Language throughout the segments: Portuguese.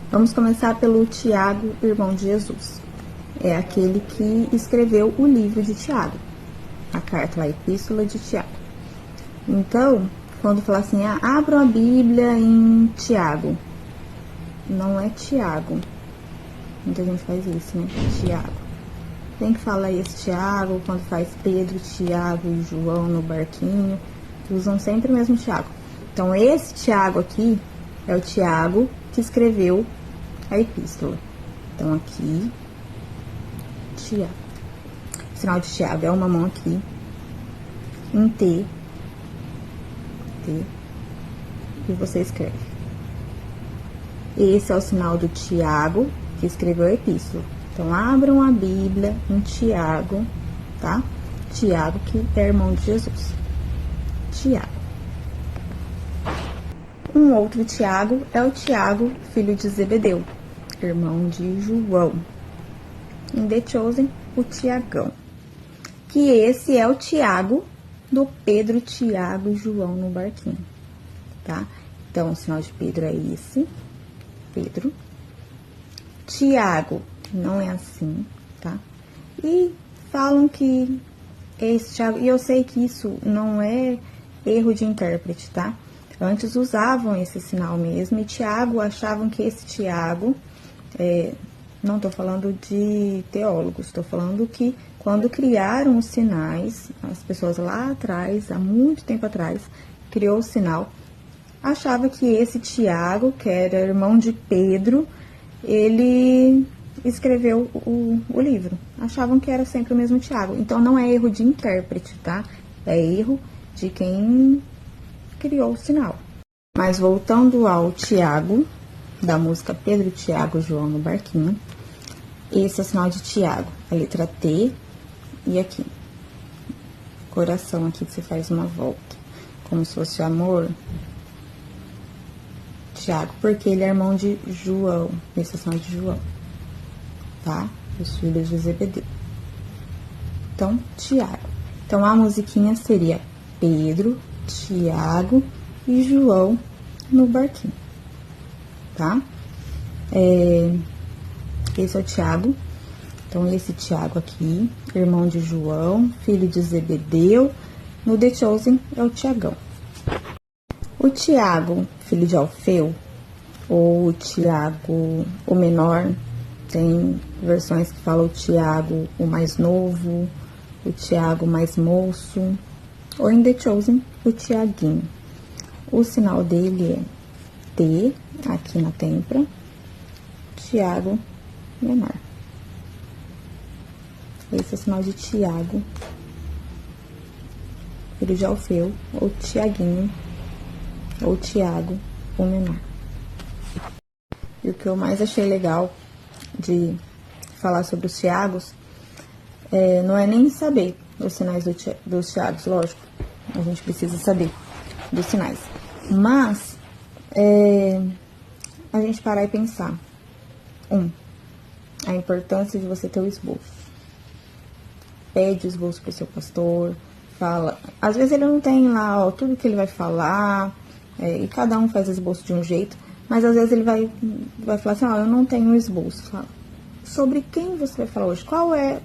Vamos começar pelo Tiago, irmão de Jesus. É aquele que escreveu o livro de Tiago, a carta, a epístola de Tiago. Então, quando falar assim, abram a Bíblia em Tiago, não é Tiago. Muita gente faz isso, né? Tiago. Tem que falar esse Tiago, quando faz Pedro, Tiago e João no barquinho, usam sempre o mesmo Tiago. Então, esse Tiago aqui é o Tiago que escreveu a epístola. Então, aqui, Tiago. O sinal de Tiago é uma mão aqui, em T, e você escreve. Esse é o sinal do Tiago, que escreveu a epístola. Então, abram a Bíblia em Tiago, tá? Tiago, que é irmão de Jesus. Tiago. Um outro Tiago é o Tiago, filho de Zebedeu, irmão de João. Em The Chosen, o Tiagão. Que esse é o Tiago do Pedro, Tiago e João no barquinho, tá? Então, o sinal de Pedro é esse, Pedro. Tiago não é assim, tá? E falam que esse Tiago, e eu sei que isso não é erro de intérprete, tá? Antes usavam esse sinal mesmo, e Tiago achavam que esse Tiago, não estou falando de teólogos, estou falando que quando criaram os sinais, as pessoas lá atrás, há muito tempo atrás, criou o sinal, achava que esse Tiago, que era irmão de Pedro, ele escreveu o livro. Achavam que era sempre o mesmo Tiago. Então, não é erro de intérprete, tá? É erro de quem criou o sinal. Mas voltando ao Tiago, da música Pedro, Tiago, João no barquinho, esse é o sinal de Tiago, a letra T e aqui. Coração aqui que você faz uma volta, como se fosse o amor. Tiago, porque ele é irmão de João, esse é o sinal de João, tá? Os filhos de Zebedeu. Então, Tiago. Então, a musiquinha seria Pedro, Tiago e João no barquinho, tá? Esse é o Tiago. Então, esse Tiago aqui, irmão de João, filho de Zebedeu. No The Chosen é o Tiagão. O Tiago, filho de Alfeu, ou o Tiago, o menor, tem versões que falam o Tiago, o mais novo, o Tiago mais moço, ou em The Chosen, o Tiaguinho. O sinal dele é T, aqui na têmpora, Tiago menor. Esse é o sinal de Tiago, filho de Alfeu, ou Tiaguinho, ou Tiago, o menor. E o que eu mais achei legal de falar sobre os Tiagos, não é nem saber os sinais dos Tiagos, lógico, a gente precisa saber dos sinais. Mas, a gente parar e pensar. A importância de você ter o esboço. Pede o esboço pro seu pastor, fala. Às vezes ele não tem lá, tudo que ele vai falar, e cada um faz esboço de um jeito, mas às vezes ele vai falar assim, eu não tenho esboço. Fala. Sobre quem você vai falar hoje? Qual é,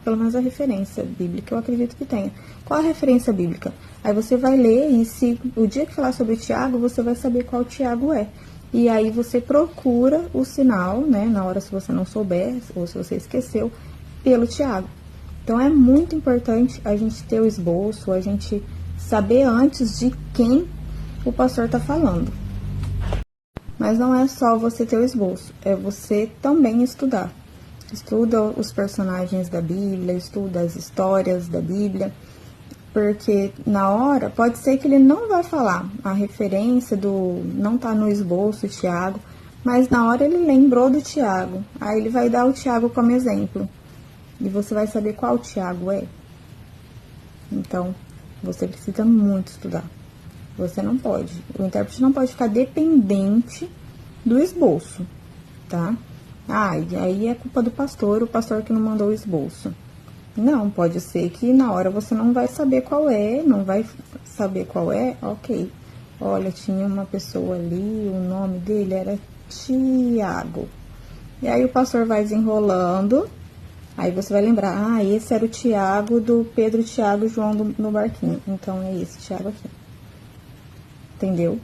pelo menos a referência bíblica, eu acredito que tenha. Qual a referência bíblica? Aí você vai ler e se o dia que falar sobre Tiago, você vai saber qual Tiago é. E aí você procura o sinal, né, na hora se você não souber, ou se você esqueceu, pelo Tiago. Então, é muito importante a gente ter o esboço, a gente saber antes de quem o pastor está falando. Mas não é só você ter o esboço, é você também estudar. Estuda os personagens da Bíblia, estuda as histórias da Bíblia, porque na hora, pode ser que ele não vai falar a referência não tá no esboço, Tiago, mas na hora ele lembrou do Tiago, aí ele vai dar o Tiago como exemplo. E você vai saber qual Tiago é. Então, você precisa muito estudar. Você não pode. O intérprete não pode ficar dependente do esboço, tá? E aí é culpa do pastor, o pastor que não mandou o esboço. Não, pode ser que na hora você não vai saber qual é, ok. Olha, tinha uma pessoa ali, o nome dele era Tiago. E aí o pastor vai desenrolando, aí você vai lembrar, esse era o Tiago do Pedro, Tiago e João no barquinho. Então é esse Tiago aqui. Entendeu?